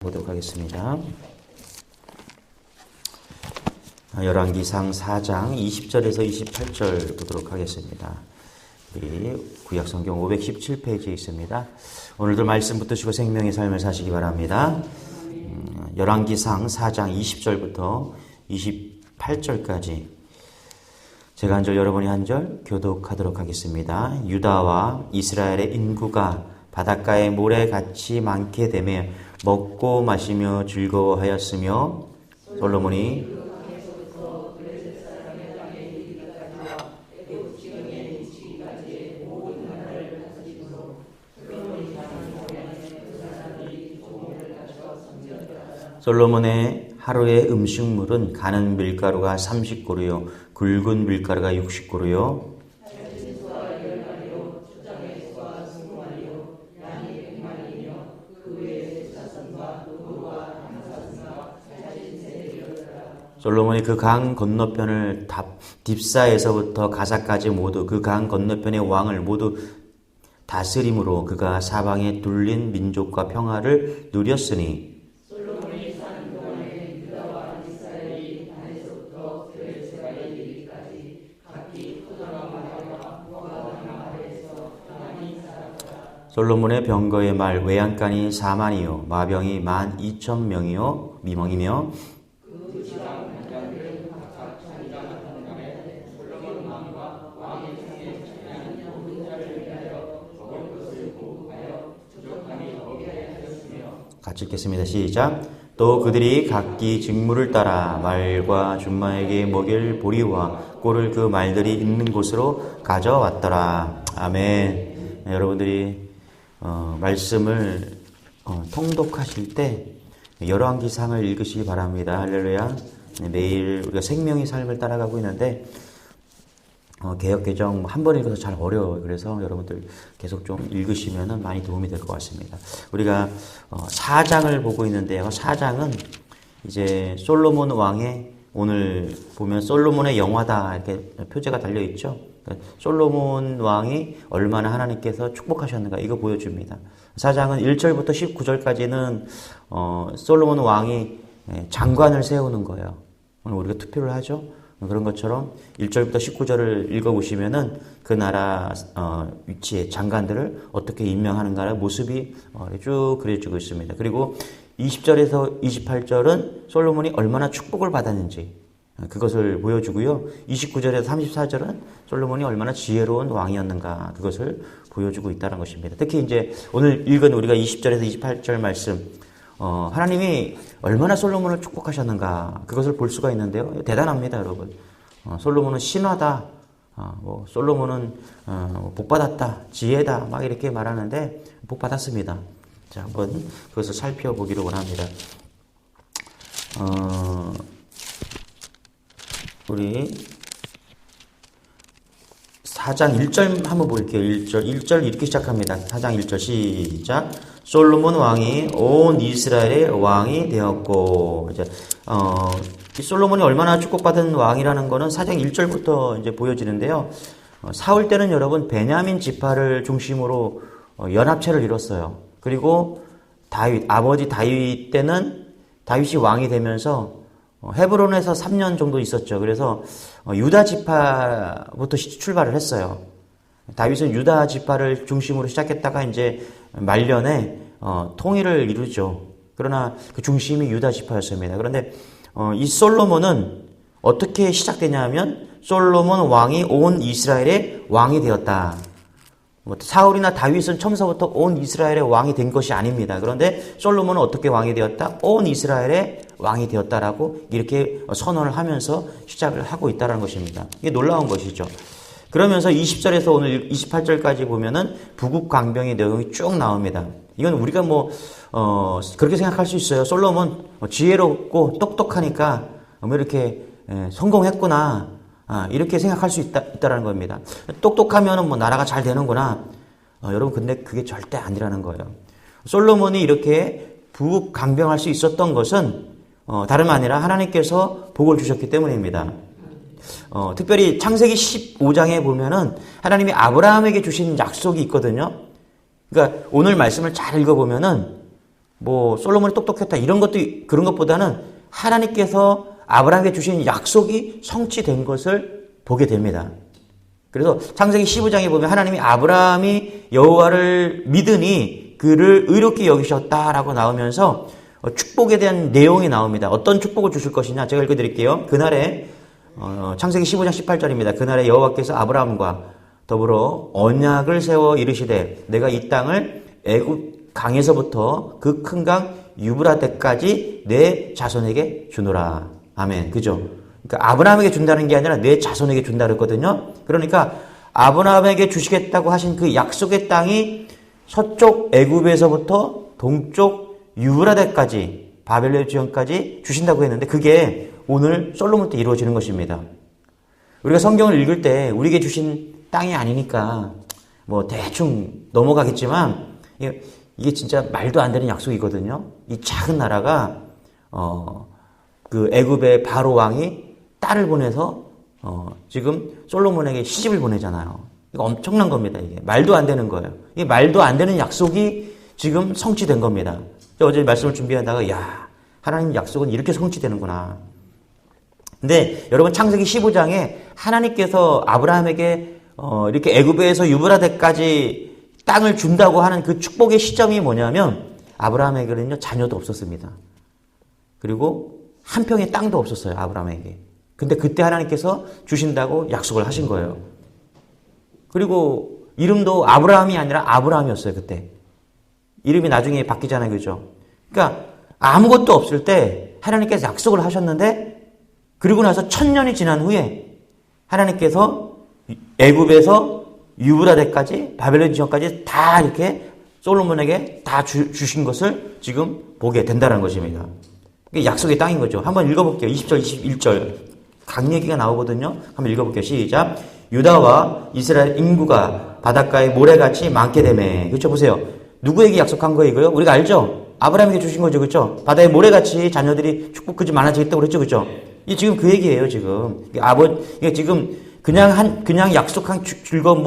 보도록 하겠습니다. 열왕기상 4장 20절에서 28절 보도록 하겠습니다. 우리 구약성경 517페이지에 있습니다. 오늘도 말씀 붙드시고 생명의 삶을 사시기 바랍니다. 열왕기상 4장 20절부터 28절까지 제가 한 절 여러분이 한 절 교독하도록 하겠습니다. 유다와 이스라엘의 인구가 바닷가의 모래같이 많게 되며 먹고 마시며 즐거워하였으며 솔로몬이 솔로몬의 하루의 음식물은 가는 밀가루가 30고루요 굵은 밀가루가 60고루요 솔로몬이 그 강 건너편을 딥사에서부터 가사까지 모두 그 강 건너편의 왕을 모두 다스림으로 그가 사방에 둘린 민족과 평화를 누렸으니 솔로몬이 사는 동안에 유다와 이스라엘이 단에서부터 베르세바에 이르기까지 각기 토장과 마을과 모아방 마을에서 평안히 살았더라. 솔로몬의 병거의 말 외양간이 4만이요 마병이 12,000명이요 미멍이며 같이 읽겠습니다. 시작. 또 그들이 각기 직무를 따라 말과 준마에게 먹일 보리와 꿀을 그 말들이 있는 곳으로 가져왔더라. 아멘. 네, 여러분들이 말씀을 통독하실 때 열왕기상을 읽으시기 바랍니다. 할렐루야. 네, 매일 우리가 생명의 삶을 따라가고 있는데 개역개정 한 번 읽어서 잘 어려워요. 그래서 여러분들 계속 좀 읽으시면 많이 도움이 될 것 같습니다. 우리가 4장을 보고 있는데요. 4장은 이제 솔로몬 왕의 오늘 보면 솔로몬의 영화다 이렇게 표제가 달려있죠. 그러니까 솔로몬 왕이 얼마나 하나님께서 축복하셨는가 이거 보여줍니다. 4장은 1절부터 19절까지는 솔로몬 왕이 장관을 세우는 거예요. 오늘 우리가 투표를 하죠. 그런 것처럼 1절부터 19절을 읽어보시면은 그 나라 위치의 장관들을 어떻게 임명하는가의 모습이 쭉 그려지고 있습니다. 그리고 20절에서 28절은 솔로몬이 얼마나 축복을 받았는지 그것을 보여주고요. 29절에서 34절은 솔로몬이 얼마나 지혜로운 왕이었는가 그것을 보여주고 있다는 것입니다. 특히 이제 오늘 읽은 우리가 20절에서 28절 말씀 하나님이 얼마나 솔로몬을 축복하셨는가 그것을 볼 수가 있는데요. 대단합니다, 여러분. 솔로몬은 신화다. 솔로몬은 복받았다. 지혜다. 막 이렇게 말하는데 복받았습니다. 자, 한번 그것을 살펴보기로 원합니다. 우리 4장 1절 한번 볼게요. 1절 이렇게 시작합니다. 4장 1절 시작. 솔로몬 왕이 온 이스라엘의 왕이 되었고, 이제, 솔로몬이 얼마나 축복받은 왕이라는 거는 4장 1절부터 이제 보여지는데요. 사울 때는 여러분, 베냐민 지파를 중심으로 연합체를 이뤘어요. 그리고 아버지 다윗 때는 다윗이 왕이 되면서 헤브론에서 3년 정도 있었죠. 그래서 유다 지파부터 출발을 했어요. 다윗은 유다 지파를 중심으로 시작했다가 이제 말년에 통일을 이루죠. 그러나 그 중심이 유다 지파였습니다. 그런데 이 솔로몬은 어떻게 시작되냐 하면 솔로몬 왕이 온 이스라엘의 왕이 되었다. 사울이나 다윗은 처음서부터 온 이스라엘의 왕이 된 것이 아닙니다. 그런데 솔로몬은 어떻게 왕이 되었다? 온 이스라엘의 왕이 되었다라고 이렇게 선언을 하면서 시작을 하고 있다는 것입니다. 이게 놀라운 것이죠. 그러면서 20절에서 오늘 28절까지 보면은 부국 강병의 내용이 쭉 나옵니다. 이건 우리가 그렇게 생각할 수 있어요. 솔로몬 지혜롭고 똑똑하니까 이렇게 성공했구나. 이렇게 생각할 수 있다라는 겁니다. 똑똑하면은 나라가 잘 되는구나. 여러분, 근데 그게 절대 아니라는 거예요. 솔로몬이 이렇게 부국 강병할 수 있었던 것은 다름 아니라 하나님께서 복을 주셨기 때문입니다. 특별히 창세기 15장에 보면은 하나님이 아브라함에게 주신 약속이 있거든요. 그러니까 오늘 말씀을 잘 읽어보면은 뭐 솔로몬이 똑똑했다 이런 것도 그런 것보다는 하나님께서 아브라함에게 주신 약속이 성취된 것을 보게 됩니다. 그래서 창세기 15장에 보면 하나님이 아브라함이 여호와를 믿으니 그를 의롭게 여기셨다라고 나오면서 축복에 대한 내용이 나옵니다. 어떤 축복을 주실 것이냐 제가 읽어드릴게요. 그날에 창세기 15장 18절입니다. 그날에 여호와께서 아브라함과 더불어 언약을 세워 이르시되 내가 이 땅을 애굽 강에서부터 그 큰 강 유브라데까지 내 자손에게 주노라. 아멘. 그죠? 그러니까 아브라함에게 준다는 게 아니라 내 자손에게 준다 그랬거든요. 그러니까 아브라함에게 주시겠다고 하신 그 약속의 땅이 서쪽 애굽에서부터 동쪽 유브라데까지 바벨론 지형까지 주신다고 했는데 그게 오늘 솔로몬 때 이루어지는 것입니다. 우리가 성경을 읽을 때 우리에게 주신 땅이 아니니까 뭐 대충 넘어가겠지만 이게 진짜 말도 안 되는 약속이거든요. 이 작은 나라가 그 애굽의 바로 왕이 딸을 보내서 지금 솔로몬에게 시집을 보내잖아요. 이거 엄청난 겁니다. 이게 말도 안 되는 거예요. 이게 말도 안 되는 약속이 지금 성취된 겁니다. 어제 말씀을 준비하다가 야 하나님 약속은 이렇게 성취되는구나. 근데 여러분 창세기 15장에 하나님께서 아브라함에게 이렇게 애굽에서 유브라데까지 땅을 준다고 하는 그 축복의 시점이 뭐냐면 아브라함에게는요 자녀도 없었습니다. 그리고 한 평의 땅도 없었어요. 아브라함에게. 근데 그때 하나님께서 주신다고 약속을 하신 거예요. 그리고 이름도 아브라함이 아니라 아브라함이었어요. 그때. 이름이 나중에 바뀌잖아요. 그죠? 그러니까 아무것도 없을 때 하나님께서 약속을 하셨는데 그리고 나서 1000년이 지난 후에 하나님께서 애굽에서 유브라데까지 바벨론 지역까지 다 이렇게 솔로몬에게 다 주신 것을 지금 보게 된다는 것입니다. 이게 약속의 땅인 거죠. 한번 읽어볼게요. 20절, 21절. 각 얘기가 나오거든요. 한번 읽어볼게요. 시작. 유다와 이스라엘 인구가 바닷가에 모래같이 많게 되매. 그렇죠? 보세요. 누구에게 약속한 거예요, 이거요? 우리가 알죠? 아브라함에게 주신 거죠, 그렇죠? 바다에 모래같이 자녀들이 축복하지 많아지겠다고 그랬죠, 그렇죠? 이게 지금 그 얘기예요, 지금. 이게 지금 그냥 약속한 즐거운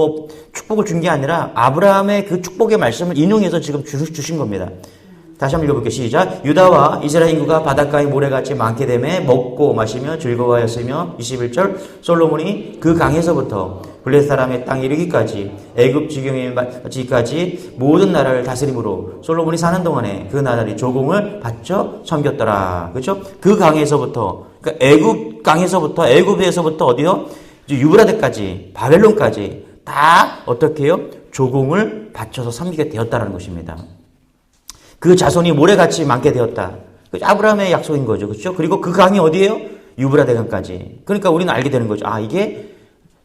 축복을 준 게 아니라 아브라함의 그 축복의 말씀을 인용해서 지금 주신 겁니다. 다시 한번 읽어볼게요. 시작. 유다와 이스라엘 인구가 바닷가의 모래같이 많게 되매 먹고 마시며 즐거워하였으며 21절 솔로몬이 그 강에서부터 블레셋 사람의 땅 이르기까지 애굽 지경에까지 모든 나라를 다스림으로 솔로몬이 사는 동안에 그 나라들이 조공을 바쳐 섬겼더라. 그렇죠? 그 강에서부터 그러니까 애굽 강에서부터 애굽에서부터 어디요? 유브라데까지 바벨론까지 다 어떻게 해요? 조공을 바쳐서 섬기게 되었다라는 것입니다. 그 자손이 모래같이 많게 되었다. 아브라함의 약속인 거죠. 그렇죠? 그리고 그 강이 어디예요? 유브라데 강까지. 그러니까 우리는 알게 되는 거죠. 아, 이게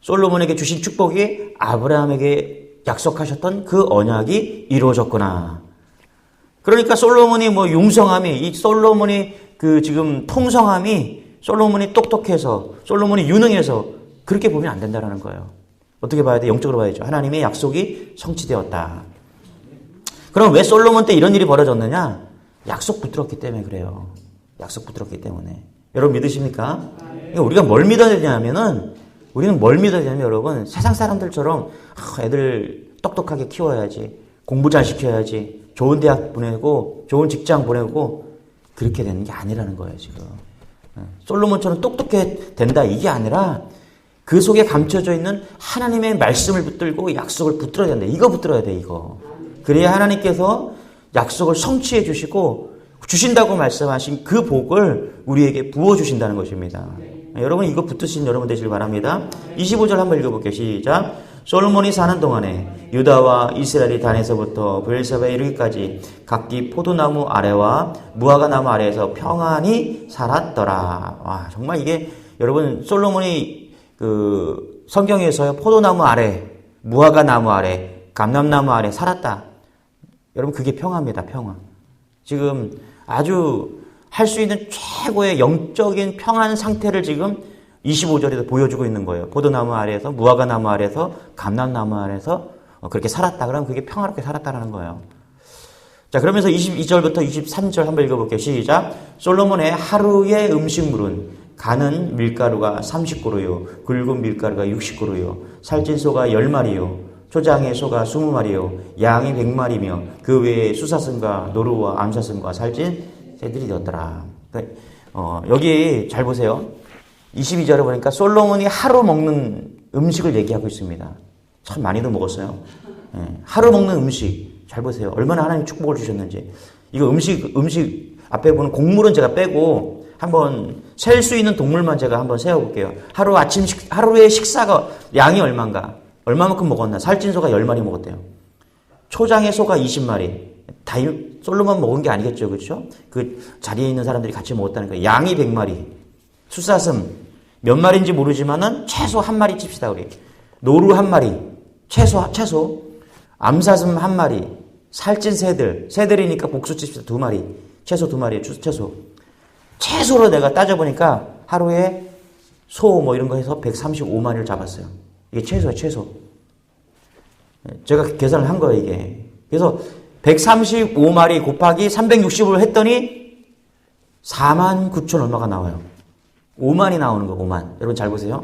솔로몬에게 주신 축복이 아브라함에게 약속하셨던 그 언약이 이루어졌구나. 그러니까 솔로몬이 융성함이, 이 솔로몬이 지금 통성함이 솔로몬이 똑똑해서, 솔로몬이 유능해서 그렇게 보면 안 된다는 거예요. 어떻게 봐야 돼? 영적으로 봐야죠. 하나님의 약속이 성취되었다. 그럼 왜 솔로몬 때 이런 일이 벌어졌느냐? 약속 붙들었기 때문에 그래요. 약속 붙들었기 때문에. 여러분 믿으십니까? 우리가 뭘 믿어야 되냐면은, 우리는 뭘 믿어야 되냐면 여러분, 세상 사람들처럼 애들 똑똑하게 키워야지, 공부 잘 시켜야지, 좋은 대학 보내고, 좋은 직장 보내고, 그렇게 되는 게 아니라는 거예요, 지금. 솔로몬처럼 똑똑해 된다, 이게 아니라, 그 속에 감춰져 있는 하나님의 말씀을 붙들고 약속을 붙들어야 된다. 이거 붙들어야 돼, 이거. 그래야 하나님께서 약속을 성취해 주시고 주신다고 말씀하신 그 복을 우리에게 부어주신다는 것입니다. 여러분 이거 붙드신 여러분 되시길 바랍니다. 25절 한번 읽어볼게요. 시작. 솔로몬이 사는 동안에 유다와 이스라엘이 단에서부터 브엘세바에 이르기까지 각기 포도나무 아래와 무화과 나무 아래에서 평안히 살았더라. 와, 정말 이게 여러분 솔로몬이 성경에서요 포도나무 아래, 무화과 나무 아래, 감람나무 아래 살았다. 여러분 그게 평화입니다. 평화. 지금 아주 할 수 있는 최고의 영적인 평안 상태를 지금 25절에도 보여주고 있는 거예요. 포도나무 아래에서, 무화과 나무 아래에서, 감람나무 아래에서 그렇게 살았다. 그러면 그게 평화롭게 살았다라는 거예요. 자, 그러면서 22절부터 23절 한번 읽어볼게요. 시작. 솔로몬의 하루의 음식물은 가는 밀가루가 30그루요, 굵은 밀가루가 60그루요, 살찐 소가 10마리요, 초장의 소가 20마리요 양이 100마리며 그 외에 수사슴과 노루와 암사슴과 살찐 새들이 되었더라. 그러니까 여기 잘 보세요. 22절에 보니까 솔로몬이 하루 먹는 음식을 얘기하고 있습니다. 참 많이도 먹었어요. 하루 먹는 음식 잘 보세요. 얼마나 하나님 축복을 주셨는지. 이거 음식 앞에 보는 곡물은 제가 빼고 한번 셀 수 있는 동물만 제가 한번 세어볼게요. 하루의 식사가 양이 얼마인가? 얼마만큼 먹었나? 살찐 소가 10마리 먹었대요. 초장의 소가 20마리. 다 솔로몬 먹은 게 아니겠죠, 그렇죠? 그 자리에 있는 사람들이 같이 먹었다는 거예요. 양이 100마리. 수사슴 몇 마리인지 모르지만은 최소 한 마리 칩시다 우리. 노루 한 마리. 최소. 암사슴 한 마리. 살찐 새들이니까 복수 칩시다 2마리. 최소 2마리. 최소로 내가 따져보니까 하루에 소 뭐 이런 거 해서 135마리를 잡았어요. 이게 최소야, 최소. 제가 계산을 한 거예요, 이게. 그래서 135마리 곱하기 360을 했더니 4만 9천 얼마가 나와요. 5만이 나오는 거, 5만. 여러분 잘 보세요.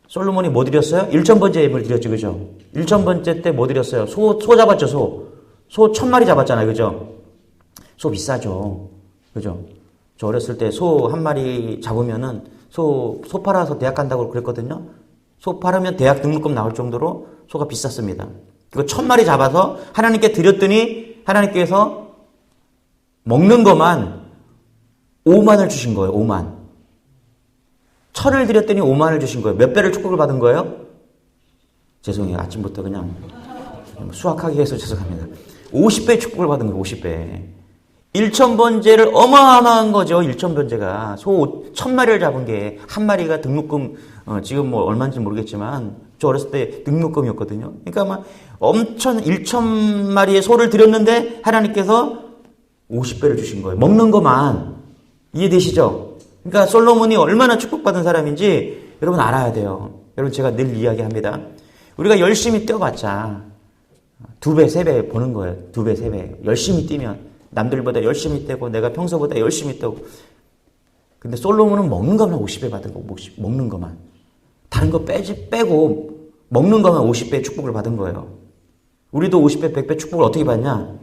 솔로몬이 뭐 드렸어요? 1,000번째 예물 드렸죠, 그죠? 1,000번째 때 뭐 드렸어요? 소 잡았죠, 소 1,000마리 잡았잖아요, 그죠? 소 비싸죠, 그죠? 저 어렸을 때 소 한 마리 잡으면은 소 팔아서 대학 간다고 그랬거든요. 소 팔으면 대학 등록금 나올 정도로 소가 비쌌습니다. 그거 1,000마리 잡아서 하나님께 드렸더니 하나님께서 먹는 것만 5만을 주신 거예요. 5만. 1,000을 드렸더니 5만을 주신 거예요. 몇 배를 축복을 받은 거예요? 죄송해요. 아침부터 그냥 수학하기 위해서 죄송합니다. 50배 축복을 받은 거예요. 50배. 1,000번째를 어마어마한 거죠. 1,000번째가. 소 1,000마리를 잡은 게 한 마리가 등록금 지금 뭐 얼마인지 모르겠지만 저 어렸을 때 등록금이었거든요. 그러니까 막 엄청 1,000마리의 소를 드렸는데 하나님께서 50배를 주신 거예요. 먹는 것만. 이해되시죠? 그러니까 솔로몬이 얼마나 축복받은 사람인지 여러분 알아야 돼요. 여러분 제가 늘 이야기합니다. 우리가 열심히 뛰어봤자 2배, 3배 보는 거예요. 2배, 3배. 열심히 뛰면 남들보다 열심히 뛰고 내가 평소보다 열심히 뛰고. 근데 솔로몬은 먹는 것만 50배 받은 거, 먹는 것만. 다른 거 빼고 먹는 것만 50배 축복을 받은 거예요. 우리도 50배, 100배 축복을 어떻게 받냐?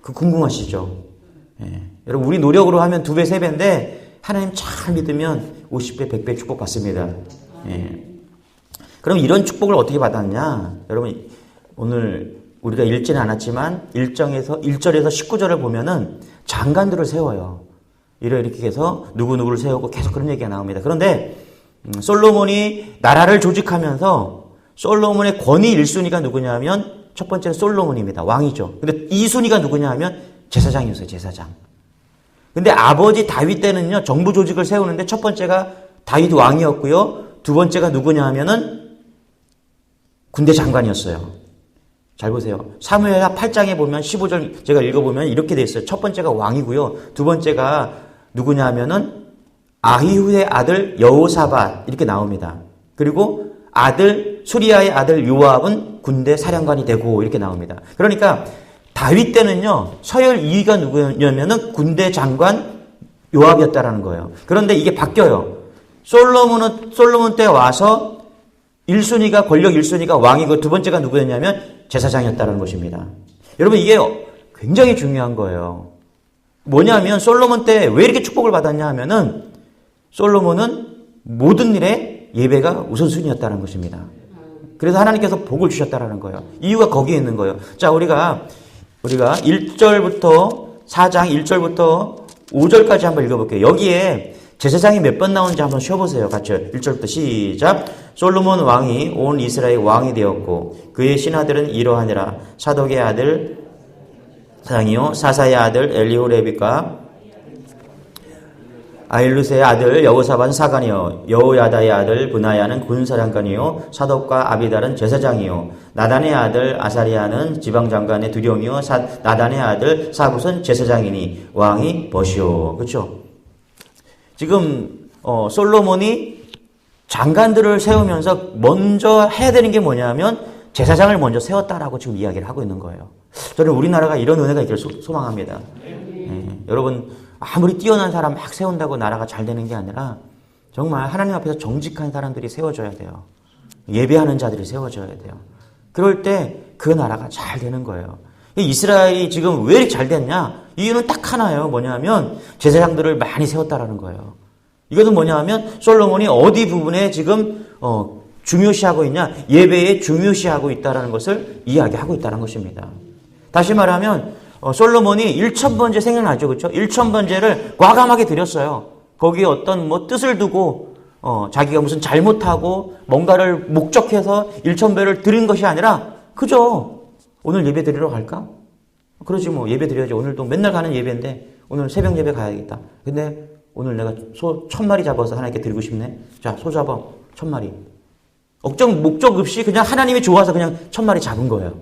그 궁금하시죠? 예. 여러분 우리 노력으로 하면 2배, 3배인데 하나님 잘 믿으면 50배, 100배 축복 받습니다. 예. 그럼 이런 축복을 어떻게 받았냐? 여러분 오늘 우리가 읽지는 않았지만 1절에서 19절을 보면은 장관들을 세워요. 이렇게 해서 누구누구를 세우고 계속 그런 얘기가 나옵니다. 그런데 솔로몬이 나라를 조직하면서 솔로몬의 권위 1순위가 누구냐면 첫 번째는 솔로몬입니다. 왕이죠. 근데 2순위가 누구냐 하면 제사장이었어요. 제사장. 근데 아버지 다윗 때는요. 정부 조직을 세우는데 첫 번째가 다윗 왕이었고요. 두 번째가 누구냐 하면은 군대 장관이었어요. 잘 보세요. 사무엘하 8장에 보면 15절 제가 읽어보면 이렇게 돼 있어요. 첫 번째가 왕이고요. 두 번째가 누구냐 하면은 아히후의 아들 여호사밧 이렇게 나옵니다. 그리고 수리아의 아들 요압은 군대 사령관이 되고 이렇게 나옵니다. 그러니까 다윗 때는요. 서열 2위가 누구냐면은 군대 장관 요압이었다라는 거예요. 그런데 이게 바뀌어요. 솔로몬 때 와서 1순위가 권력 1순위가 왕이고 두 번째가 누구였냐면 제사장이었다는 것입니다. 여러분 이게 굉장히 중요한 거예요. 뭐냐면 솔로몬 때 왜 이렇게 축복을 받았냐 하면은 솔로몬은 모든 일에 예배가 우선순위였다는 것입니다. 그래서 하나님께서 복을 주셨다는 거예요. 이유가 거기에 있는 거예요. 자, 우리가 1절부터 4장 1절부터 5절까지 한번 읽어볼게요. 여기에 제사장이 몇 번 나오는지 한번 쉬어보세요. 같이 1절부터 시작. 솔로몬 왕이 온 이스라엘 왕이 되었고 그의 신하들은 이러하니라. 사독의 아들 사장이요 사사의 아들 엘리호레비가 아일루스의 아들 여호사밧은 사관이요 여호야다의 아들 브나야는 군사장관이요 사독과 아비달은 제사장이요 나단의 아들 아사리아는 지방장관의 두령이요 나단의 아들 사붓은 제사장이니 왕이 벗이요. 그렇죠? 지금 솔로몬이 장관들을 세우면서 먼저 해야 되는 게 뭐냐면 제사장을 먼저 세웠다라고 지금 이야기를 하고 있는 거예요. 저는 우리나라가 이런 은혜가 있기를 소망합니다. 여러분 아무리 뛰어난 사람 막 세운다고 나라가 잘 되는 게 아니라 정말 하나님 앞에서 정직한 사람들이 세워져야 돼요. 예배하는 자들이 세워져야 돼요. 그럴 때 그 나라가 잘 되는 거예요. 이스라엘이 지금 왜 이렇게 잘 됐냐? 이유는 딱 하나예요. 뭐냐면 제사장들을 많이 세웠다라는 거예요. 이것은 뭐냐면 솔로몬이 어디 부분에 지금 중요시하고 있냐? 예배에 중요시하고 있다는 것을 이야기하고 있다는 것입니다. 다시 말하면 솔로몬이 1000번제 생각나죠. 그렇죠? 1000번제를 과감하게 드렸어요. 거기에 어떤 뜻을 두고 자기가 무슨 잘못하고 뭔가를 목적해서 1000배를 드린 것이 아니라 그죠? 오늘 예배 드리러 갈까? 그러지 뭐 예배 드려야지. 오늘도 맨날 가는 예배인데 오늘 새벽 예배 가야겠다. 근데 오늘 내가 소 1000마리 잡아서 하나님께 드리고 싶네. 자, 소 잡아 1000마리. 목적 없이 그냥 하나님이 좋아서 그냥 1000마리 잡은 거예요.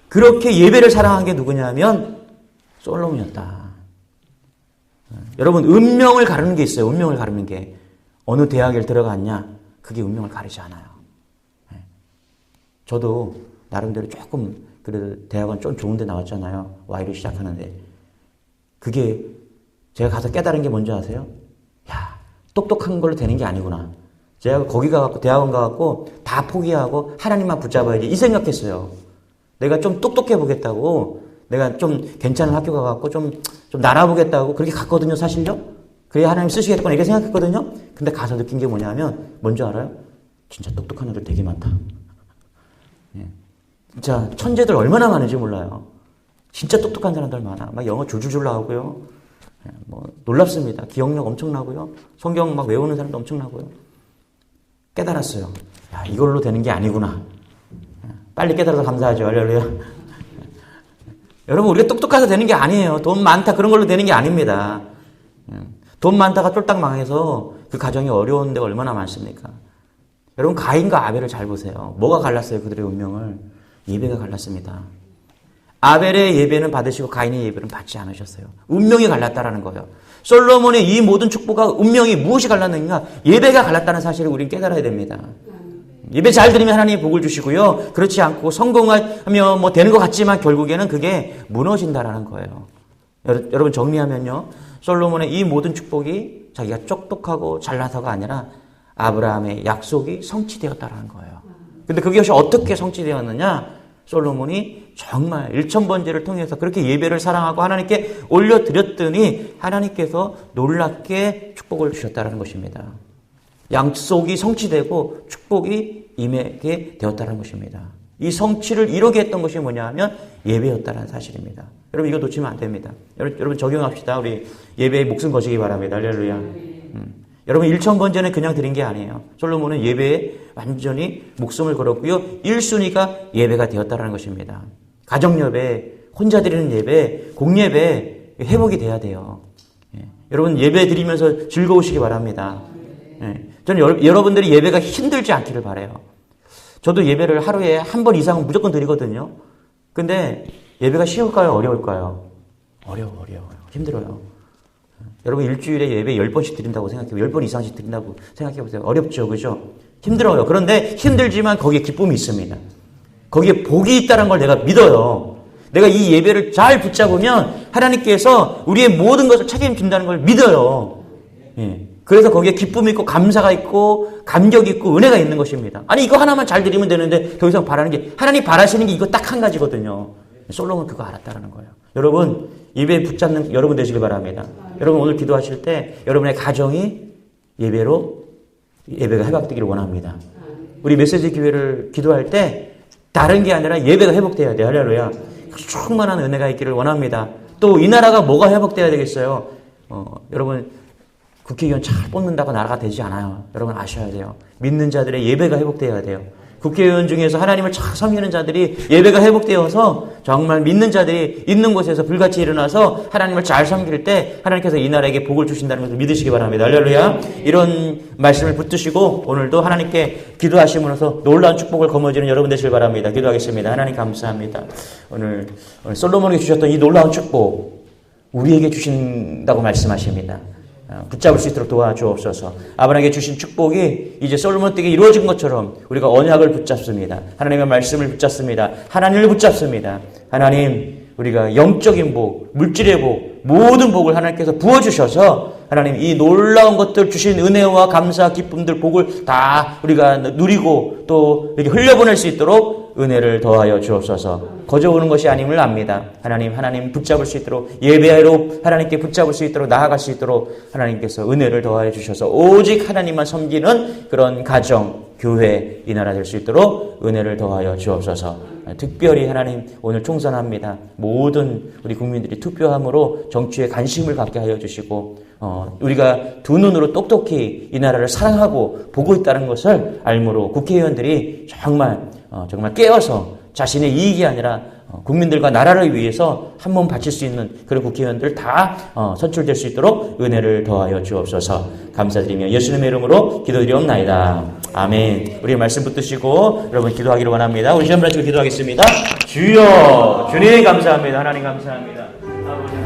그렇게 예배를 사랑한 게 누구냐면 솔로몬이었다. 여러분 운명을 가르는 게 있어요. 운명을 가르는 게. 어느 대학에 들어갔냐? 그게 운명을 가르지 않아요. 저도 나름대로 조금 그래도 대학은 좀 좋은 데 나왔잖아요. Y로 시작하는데. 그게 제가 가서 깨달은 게 뭔지 아세요? 야, 똑똑한 걸로 되는 게 아니구나. 제가 거기 가갖고 대학원 가갖고 다 포기하고 하나님만 붙잡아야지 이 생각했어요. 내가 좀 똑똑해 보겠다고 내가 좀 괜찮은 학교 가갖고 좀 날아보겠다고 그렇게 갔거든요, 사실요. 그래야 하나님 쓰시겠구나 이렇게 생각했거든요. 근데 가서 느낀 게 뭐냐면 뭔지 알아요? 진짜 똑똑한 애들 되게 많다. 진짜 천재들 얼마나 많은지 몰라요. 진짜 똑똑한 사람들 많아. 막 영어 줄줄줄 나오고요. 뭐 놀랍습니다. 기억력 엄청나고요. 성경 막 외우는 사람도 엄청나고요. 깨달았어요. 야, 이걸로 되는 게 아니구나. 빨리 깨달아서 감사하죠. 할렐루야. 여러분 우리가 똑똑해서 되는 게 아니에요. 돈 많다 그런 걸로 되는 게 아닙니다. 돈 많다가 쫄딱 망해서 그 가정이 어려운 데가 얼마나 많습니까? 여러분 가인과 아벨을 잘 보세요. 뭐가 갈랐어요? 그들의 운명을. 예배가 갈랐습니다. 아벨의 예배는 받으시고 가인의 예배는 받지 않으셨어요. 운명이 갈랐다라는 거예요. 솔로몬의 이 모든 축복과 운명이 무엇이 갈랐느냐? 예배가 갈랐다는 사실을 우리는 깨달아야 됩니다. 예배 잘 드리면 하나님이 복을 주시고요. 그렇지 않고 성공하며 뭐 되는 것 같지만 결국에는 그게 무너진다라는 거예요. 여러분 정리하면요. 솔로몬의 이 모든 축복이 자기가 똑똑하고 잘나서가 아니라 아브라함의 약속이 성취되었다라는 거예요. 근데 그것이 어떻게 성취되었느냐? 솔로몬이 정말 1000번제를 통해서 그렇게 예배를 사랑하고 하나님께 올려드렸더니 하나님께서 놀랍게 축복을 주셨다는 것입니다. 약속이 성취되고 축복이 임하게 되었다는 것입니다. 이 성취를 이루게 했던 것이 뭐냐 하면 예배였다는 사실입니다. 여러분 이거 놓치면 안 됩니다. 여러분 적용합시다. 우리 예배에 목숨 거시기 바랍니다. 할렐루야. 여러분 1000번제는 그냥 드린 게 아니에요. 솔로몬은 예배에 완전히 목숨을 걸었고요. 1순위가 예배가 되었다는 것입니다. 가정예배, 혼자 드리는 예배, 공예배 회복이 돼야 돼요. 여러분 예배 드리면서 즐거우시기 바랍니다. 저는 여러분들이 예배가 힘들지 않기를 바라요. 저도 예배를 하루에 한 번 이상은 무조건 드리거든요. 근데 예배가 쉬울까요? 어려울까요? 어려워요. 힘들어요. 여러분 일주일에 예배 10번씩 드린다고 생각해요. 10번 이상씩 드린다고 생각해보세요. 어렵죠. 그죠? 힘들어요. 그런데 힘들지만 거기에 기쁨이 있습니다. 거기에 복이 있다는 걸 내가 믿어요. 내가 이 예배를 잘 붙잡으면 하나님께서 우리의 모든 것을 책임진다는 걸 믿어요. 그래서 거기에 기쁨이 있고 감사가 있고 감격이 있고 은혜가 있는 것입니다. 아니 이거 하나만 잘 드리면 되는데 더 이상 바라는 게 하나님 바라시는 게 이거 딱 한 가지거든요. 솔로몬은 그거 알았다는 거예요. 여러분 예배에 붙잡는 여러분 되시길 바랍니다. 여러분 오늘 기도하실 때 여러분의 가정이 예배가 회복되기를 원합니다. 우리 메시지 교회를 기도할 때 다른 게 아니라 예배가 회복돼야 돼요. 할렐루야. 충만한 은혜가 있기를 원합니다. 또 이 나라가 뭐가 회복돼야 되겠어요? 여러분 국회의원 잘 뽑는다고 나라가 되지 않아요. 여러분 아셔야 돼요. 믿는 자들의 예배가 회복돼야 돼요. 국회의원 중에서 하나님을 잘 섬기는 자들이 예배가 회복되어서 정말 믿는 자들이 있는 곳에서 불같이 일어나서 하나님을 잘 섬길 때 하나님께서 이 나라에게 복을 주신다는 것을 믿으시기 바랍니다. 할렐루야. 이런 말씀을 붙드시고 오늘도 하나님께 기도하심으로써 놀라운 축복을 거머쥐는 여러분 되시길 바랍니다. 기도하겠습니다. 하나님 감사합니다. 오늘 솔로몬에게 주셨던 이 놀라운 축복 우리에게 주신다고 말씀하십니다. 붙잡을 수 있도록 도와주옵소서. 아브라함에게 주신 축복이 이제 솔로몬 때에 이루어진 것처럼 우리가 언약을 붙잡습니다. 하나님의 말씀을 붙잡습니다. 하나님을 붙잡습니다. 하나님 우리가 영적인 복, 물질의 복, 모든 복을 하나님께서 부어주셔서 하나님 이 놀라운 것들 주신 은혜와 감사, 기쁨들, 복을 다 우리가 누리고 또 이렇게 흘려보낼 수 있도록 은혜를 더하여 주옵소서. 거저 오는 것이 아님을 압니다. 하나님 붙잡을 수 있도록, 예배하러 하나님께 붙잡을 수 있도록, 나아갈 수 있도록 하나님께서 은혜를 더하여 주셔서 오직 하나님만 섬기는 그런 가정, 교회, 이 나라 될 수 있도록 은혜를 더하여 주옵소서. 특별히 하나님 오늘 총선합니다. 모든 우리 국민들이 투표함으로 정치에 관심을 갖게 하여 주시고, 우리가 두 눈으로 똑똑히 이 나라를 사랑하고 보고 있다는 것을 알므로 국회의원들이 정말 깨어서 자신의 이익이 아니라 국민들과 나라를 위해서 한 몸 바칠 수 있는 그런 국회의원들 다 선출될 수 있도록 은혜를 더하여 주옵소서. 감사드리며 예수님의 이름으로 기도드리옵나이다. 아멘. 우리 말씀 붙드시고 여러분 기도하기를 원합니다. 우리 시간 가지고 기도하겠습니다. 주여, 주님 감사합니다. 하나님 감사합니다. 아버지.